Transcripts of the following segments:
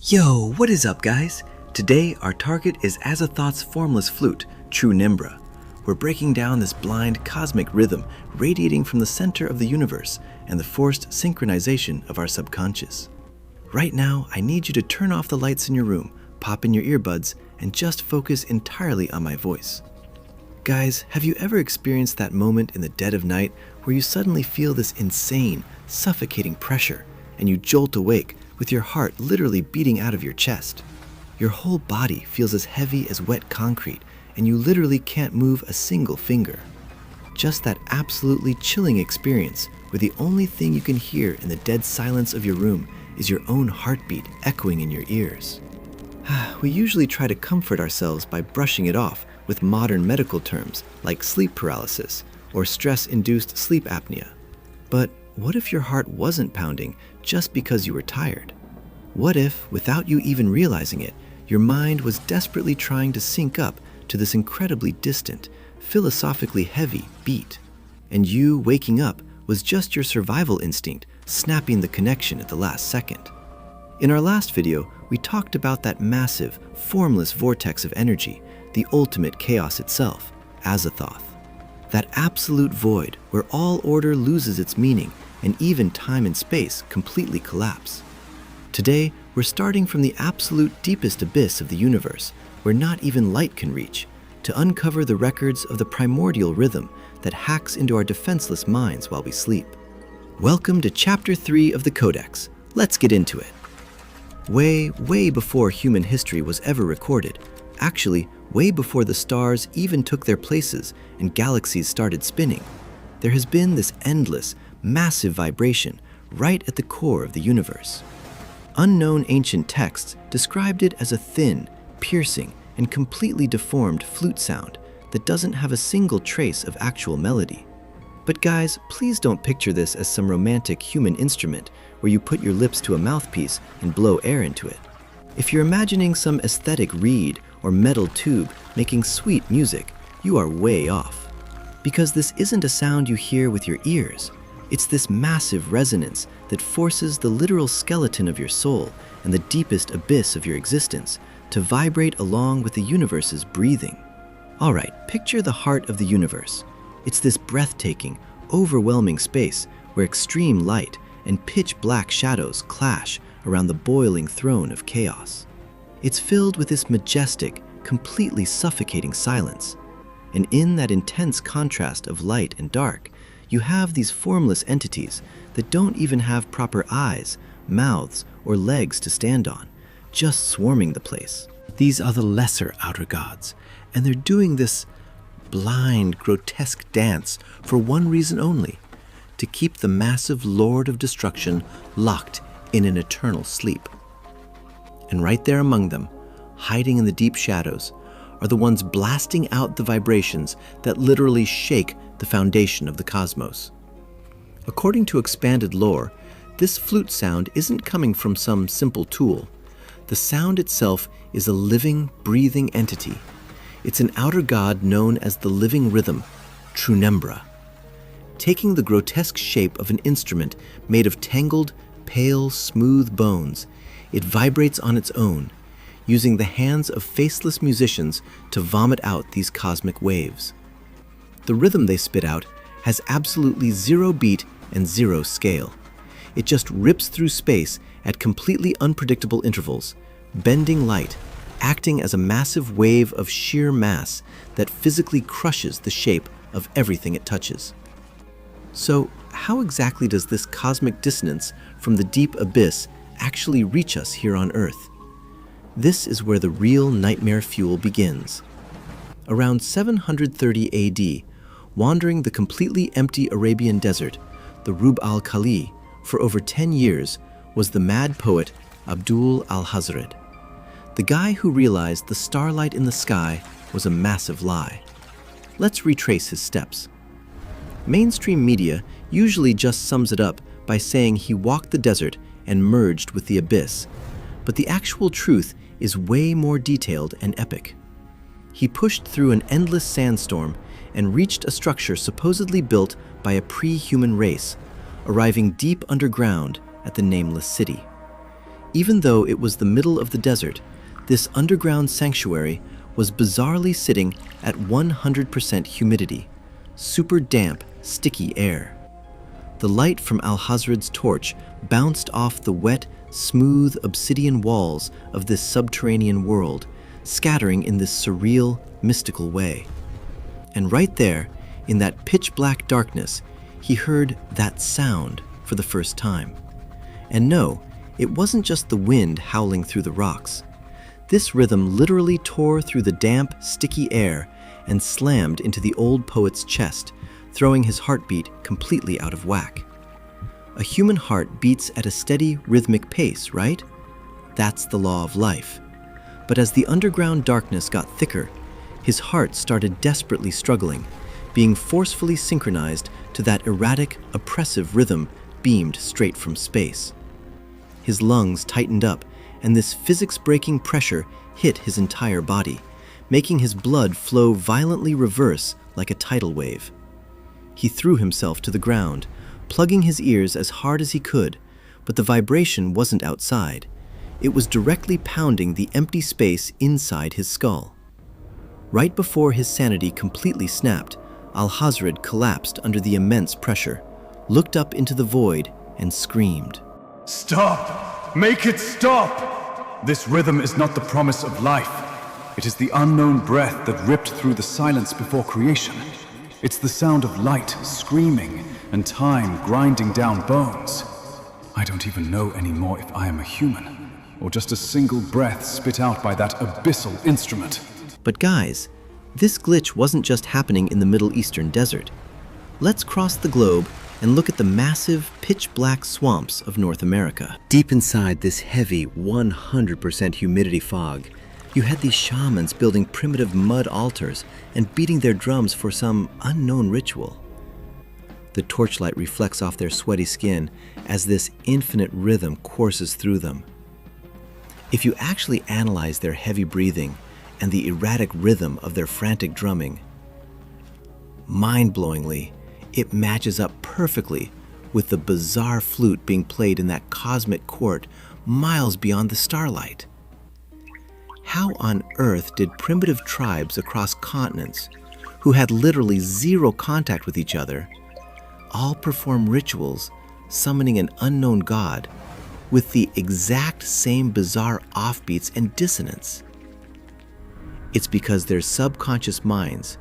Yo, what is up, guys? Today, our target is Azathoth's formless flute, True Nimbra. We're breaking down this blind cosmic rhythm radiating from the center of the universe and the forced synchronization of our subconscious. Right now, I need you to turn off the lights in your room, pop in your earbuds, and just focus entirely on my voice. Guys, have you ever experienced that moment in the dead of night where you suddenly feel this insane, suffocating pressure, and you jolt awake with your heart literally beating out of your chest? Your whole body feels as heavy as wet concrete, and you literally can't move a single finger. Just that absolutely chilling experience where the only thing you can hear in the dead silence of your room is your own heartbeat echoing in your ears. We usually try to comfort ourselves by brushing it off with modern medical terms like sleep paralysis or stress-induced sleep apnea. But what if your heart wasn't pounding just because you were tired? What if, without you even realizing it, your mind was desperately trying to sync up to this incredibly distant, philosophically heavy beat, and you waking up was just your survival instinct snapping the connection at the last second? In our last video, we talked about that massive, formless vortex of energy, the ultimate chaos itself, Azathoth. That absolute void where all order loses its meaning and even time and space completely collapse. Today, we're starting from the absolute deepest abyss of the universe, where not even light can reach, to uncover the records of the primordial rhythm that hacks into our defenseless minds while we sleep. Welcome to Chapter 3 of the Codex. Let's get into it. Way before human history was ever recorded, actually, way before the stars even took their places and galaxies started spinning, there has been this endless, massive vibration right at the core of the universe. Unknown ancient texts described it as a thin, piercing, and completely deformed flute sound that doesn't have a single trace of actual melody. But guys, please don't picture this as some romantic human instrument where you put your lips to a mouthpiece and blow air into it. If you're imagining some aesthetic reed or metal tube making sweet music, you are way off. Because this isn't a sound you hear with your ears. It's this massive resonance that forces the literal skeleton of your soul and the deepest abyss of your existence to vibrate along with the universe's breathing. Alright, picture the heart of the universe. It's this breathtaking, overwhelming space where extreme light and pitch black shadows clash around the boiling throne of chaos. It's filled with this majestic, completely suffocating silence. And in that intense contrast of light and dark, you have these formless entities that don't even have proper eyes, mouths, or legs to stand on, just swarming the place. These are the lesser outer gods, and they're doing this blind, grotesque dance for one reason only: to keep the massive Lord of Destruction locked in an eternal sleep. And right there among them, hiding in the deep shadows, are the ones blasting out the vibrations that literally shake the foundation of the cosmos. According to expanded lore, this flute sound isn't coming from some simple tool. The sound itself is a living, breathing entity. It's an outer god known as the living rhythm, True Nimbra. Taking the grotesque shape of an instrument made of tangled, pale, smooth bones, it vibrates on its own, using the hands of faceless musicians to vomit out these cosmic waves. The rhythm they spit out has absolutely zero beat and zero scale. It just rips through space at completely unpredictable intervals, bending light, acting as a massive wave of sheer mass that physically crushes the shape of everything it touches. So, how exactly does this cosmic dissonance from the deep abyss actually reach us here on Earth? This is where the real nightmare fuel begins. Around 730 AD, wandering the completely empty Arabian desert, the Rub al-Khali, for over 10 years, was the mad poet Abdul al-Hazred, the guy who realized the starlight in the sky was a massive lie. Let's retrace his steps. Mainstream media usually just sums it up by saying he walked the desert and merged with the abyss, but the actual truth is way more detailed and epic. He pushed through an endless sandstorm and reached a structure supposedly built by a pre-human race, arriving deep underground at the nameless city. Even though it was the middle of the desert, this underground sanctuary was bizarrely sitting at 100% humidity, super damp, sticky air. The light from Alhazred's torch bounced off the wet, smooth obsidian walls of this subterranean world, scattering in this surreal, mystical way. And right there, in that pitch-black darkness, he heard that sound for the first time. And no, it wasn't just the wind howling through the rocks. This rhythm literally tore through the damp, sticky air and slammed into the old poet's chest, throwing his heartbeat completely out of whack. A human heart beats at a steady, rhythmic pace, right? That's the law of life. But as the underground darkness got thicker, his heart started desperately struggling, being forcefully synchronized to that erratic, oppressive rhythm beamed straight from space. His lungs tightened up, and this physics-breaking pressure hit his entire body, making his blood flow violently reverse like a tidal wave. He threw himself to the ground, plugging his ears as hard as he could, but the vibration wasn't outside. It was directly pounding the empty space inside his skull. Right before his sanity completely snapped, Alhazred collapsed under the immense pressure, looked up into the void, and screamed. Stop! Make it stop! This rhythm is not the promise of life. It is the unknown breath that ripped through the silence before creation. It's the sound of light screaming and time grinding down bones. I don't even know anymore if I am a human, or just a single breath spit out by that abyssal instrument. But guys, this glitch wasn't just happening in the Middle Eastern desert. Let's cross the globe and look at the massive, pitch-black swamps of North America. Deep inside this heavy, 100% humidity fog, you had these shamans building primitive mud altars and beating their drums for some unknown ritual. The torchlight reflects off their sweaty skin as this infinite rhythm courses through them. If you actually analyze their heavy breathing and the erratic rhythm of their frantic drumming, mind-blowingly, it matches up perfectly with the bizarre flute being played in that cosmic court miles beyond the starlight. How on earth did primitive tribes across continents, who had literally zero contact with each other, all perform rituals summoning an unknown god with the exact same bizarre offbeats and dissonance? It's because their subconscious minds,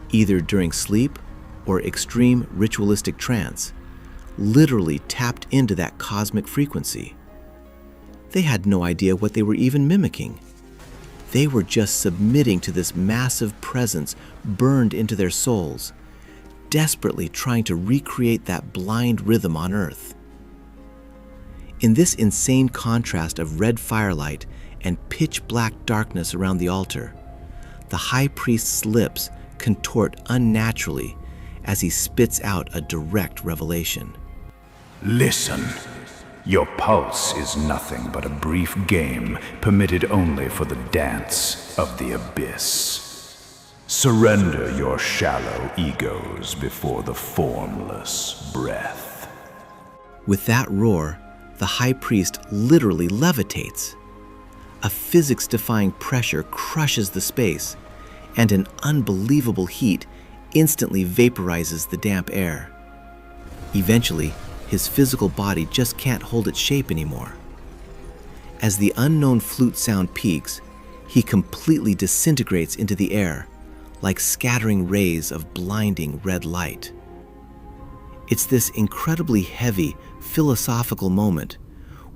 either during sleep or extreme ritualistic trance, literally tapped into that cosmic frequency. They had no idea what they were even mimicking. They were just submitting to this massive presence burned into their souls, desperately trying to recreate that blind rhythm on Earth. In this insane contrast of red firelight and pitch-black darkness around the altar, the high priest's lips contort unnaturally as he spits out a direct revelation. Listen. Your pulse is nothing but a brief game permitted only for the dance of the abyss. Surrender your shallow egos before the formless breath. With that roar, the high priest literally levitates. A physics-defying pressure crushes the space, and an unbelievable heat instantly vaporizes the damp air. Eventually, his physical body just can't hold its shape anymore. As the unknown flute sound peaks, he completely disintegrates into the air, like scattering rays of blinding red light. It's this incredibly heavy, philosophical moment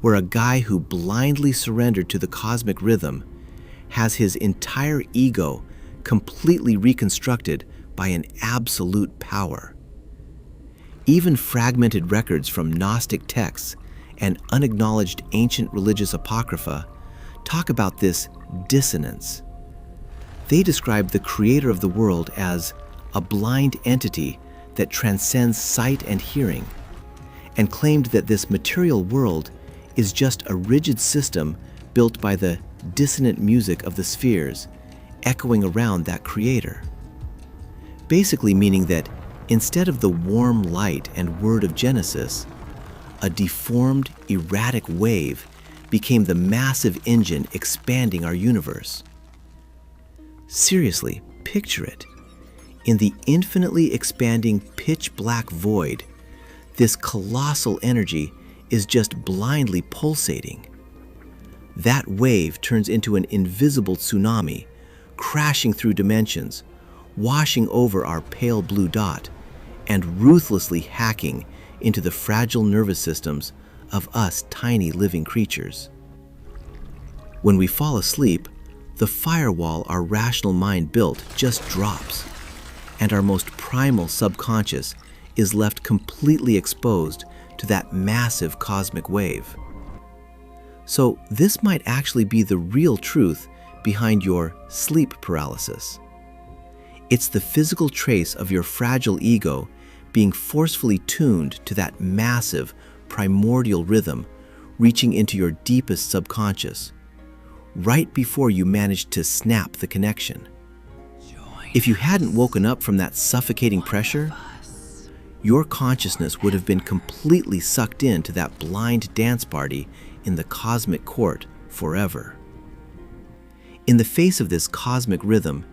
where a guy who blindly surrendered to the cosmic rhythm has his entire ego completely reconstructed by an absolute power. Even fragmented records from Gnostic texts and unacknowledged ancient religious apocrypha talk about this dissonance. They describe the creator of the world as a blind entity that transcends sight and hearing, and claimed that this material world is just a rigid system built by the dissonant music of the spheres echoing around that creator. Basically meaning that instead of the warm light and word of Genesis, a deformed, erratic wave became the massive engine expanding our universe. Seriously, picture it. In the infinitely expanding pitch-black void, this colossal energy is just blindly pulsating. That wave turns into an invisible tsunami, crashing through dimensions, washing over our pale blue dot, and ruthlessly hacking into the fragile nervous systems of us tiny living creatures. When we fall asleep, the firewall our rational mind built just drops, and our most primal subconscious is left completely exposed to that massive cosmic wave. So this might actually be the real truth behind your sleep paralysis. It's the physical trace of your fragile ego being forcefully tuned to that massive, primordial rhythm reaching into your deepest subconscious, right before you managed to snap the connection. If you hadn't woken up from that suffocating pressure, your consciousness would have been completely sucked into that blind dance party in the cosmic court forever. In the face of this cosmic rhythm,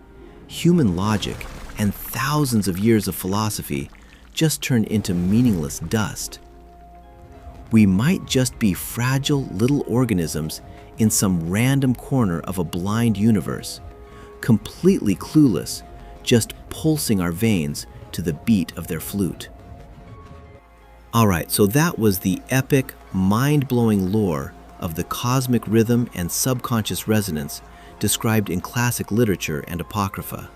human logic and thousands of years of philosophy just turn into meaningless dust. We might just be fragile little organisms in some random corner of a blind universe, completely clueless, just pulsing our veins to the beat of their flute. Alright, so that was the epic, mind-blowing lore of the cosmic rhythm and subconscious resonance described in classic literature and apocrypha.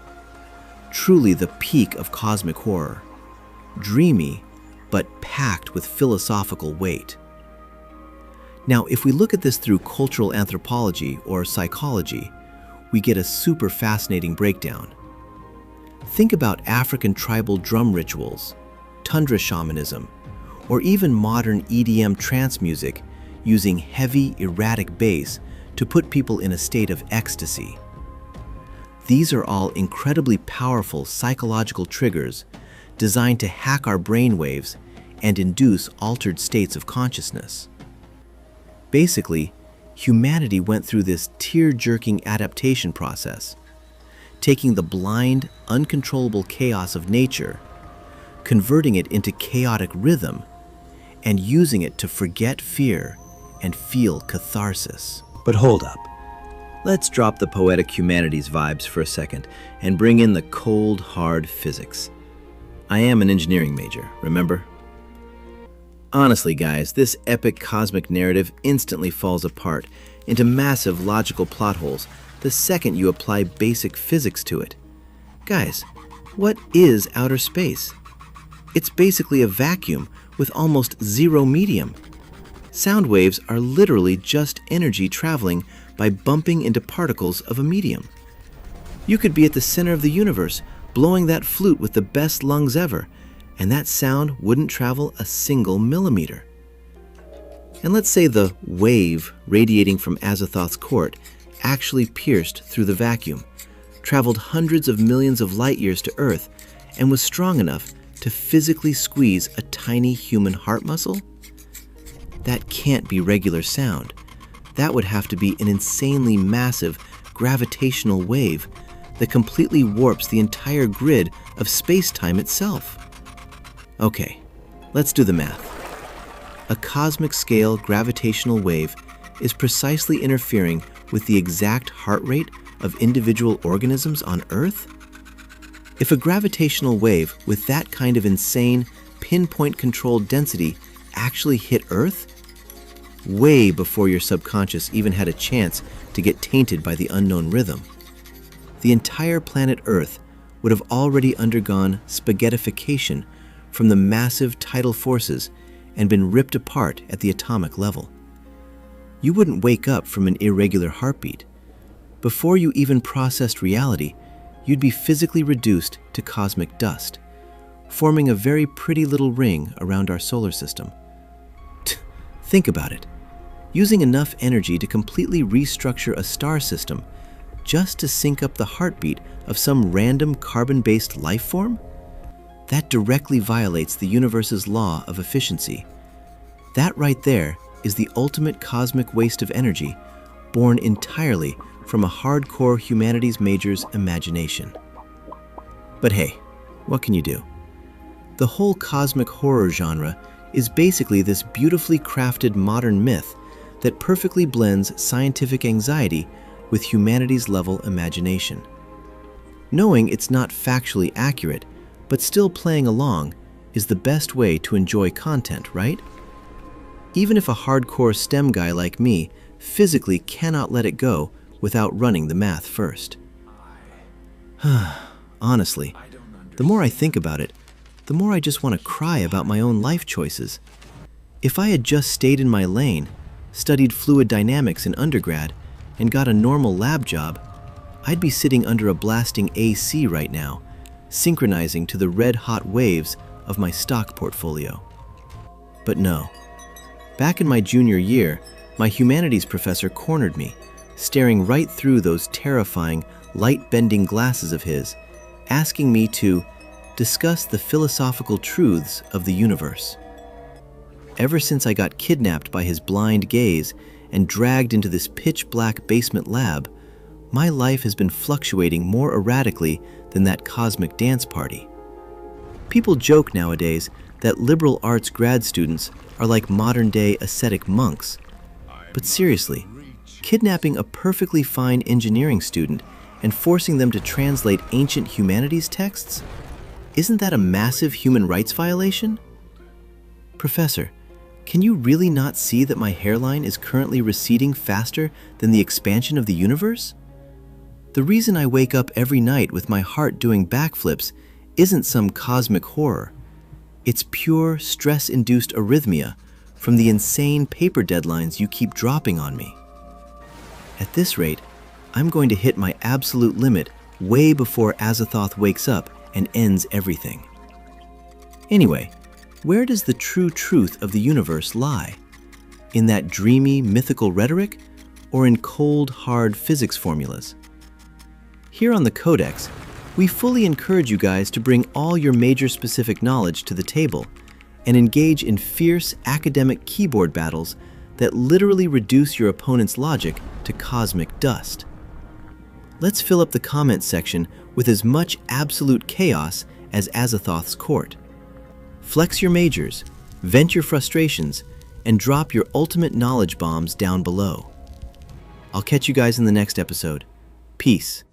Truly the peak of cosmic horror. Dreamy, but packed with philosophical weight. Now, if we look at this through cultural anthropology or psychology, we get a super fascinating breakdown. Think about African tribal drum rituals, tundra shamanism, or even modern EDM trance music using heavy, erratic bass to put people in a state of ecstasy. These are all incredibly powerful psychological triggers designed to hack our brainwaves and induce altered states of consciousness. Basically, humanity went through this tear-jerking adaptation process, taking the blind, uncontrollable chaos of nature, converting it into chaotic rhythm, and using it to forget fear and feel catharsis. But hold up. Let's drop the poetic humanities vibes for a second and bring in the cold, hard physics. I am an engineering major, remember? Honestly, guys, this epic cosmic narrative instantly falls apart into massive logical plot holes the second you apply basic physics to it. Guys, what is outer space? It's basically a vacuum with almost zero medium. Sound waves are literally just energy traveling by bumping into particles of a medium. You could be at the center of the universe, blowing that flute with the best lungs ever, and that sound wouldn't travel a single millimeter. And let's say the wave radiating from Azathoth's court actually pierced through the vacuum, traveled hundreds of millions of light years to Earth, and was strong enough to physically squeeze a tiny human heart muscle? That can't be regular sound. That would have to be an insanely massive gravitational wave that completely warps the entire grid of space-time itself. Okay, let's do the math. A cosmic-scale gravitational wave is precisely interfering with the exact heart rate of individual organisms on Earth? If a gravitational wave with that kind of insane, pinpoint-controlled density actually hit Earth, way before your subconscious even had a chance to get tainted by the unknown rhythm, the entire planet Earth would have already undergone spaghettification from the massive tidal forces and been ripped apart at the atomic level. You wouldn't wake up from an irregular heartbeat. Before you even processed reality, you'd be physically reduced to cosmic dust, forming a very pretty little ring around our solar system. Think about it. Using enough energy to completely restructure a star system just to sync up the heartbeat of some random carbon-based life form? That directly violates the universe's law of efficiency. That right there is the ultimate cosmic waste of energy, born entirely from a hardcore humanities major's imagination. But hey, what can you do? The whole cosmic horror genre is basically this beautifully crafted modern myth that perfectly blends scientific anxiety with humanities-level imagination. Knowing it's not factually accurate, but still playing along, is the best way to enjoy content, right? Even if a hardcore STEM guy like me physically cannot let it go without running the math first. Honestly, the more I think about it, the more I just want to cry about my own life choices. If I had just stayed in my lane, studied fluid dynamics in undergrad, and got a normal lab job, I'd be sitting under a blasting AC right now, synchronizing to the red-hot waves of my stock portfolio. But no. Back in my junior year, my humanities professor cornered me, staring right through those terrifying, light-bending glasses of his, asking me to discuss the philosophical truths of the universe. Ever since I got kidnapped by his blind gaze and dragged into this pitch-black basement lab, my life has been fluctuating more erratically than that cosmic dance party. People joke nowadays that liberal arts grad students are like modern-day ascetic monks. But seriously, kidnapping a perfectly fine engineering student and forcing them to translate ancient humanities texts? Isn't that a massive human rights violation? Professor, can you really not see that my hairline is currently receding faster than the expansion of the universe? The reason I wake up every night with my heart doing backflips isn't some cosmic horror. It's pure stress-induced arrhythmia from the insane paper deadlines you keep dropping on me. At this rate, I'm going to hit my absolute limit way before Azathoth wakes up and ends everything. Anyway, where does the true truth of the universe lie? In that dreamy, mythical rhetoric, or in cold, hard physics formulas? Here on the Codex, we fully encourage you guys to bring all your major-specific knowledge to the table and engage in fierce academic keyboard battles that literally reduce your opponent's logic to cosmic dust. Let's fill up the comments section with as much absolute chaos as Azathoth's court. Flex your majors, vent your frustrations, and drop your ultimate knowledge bombs down below. I'll catch you guys in the next episode. Peace.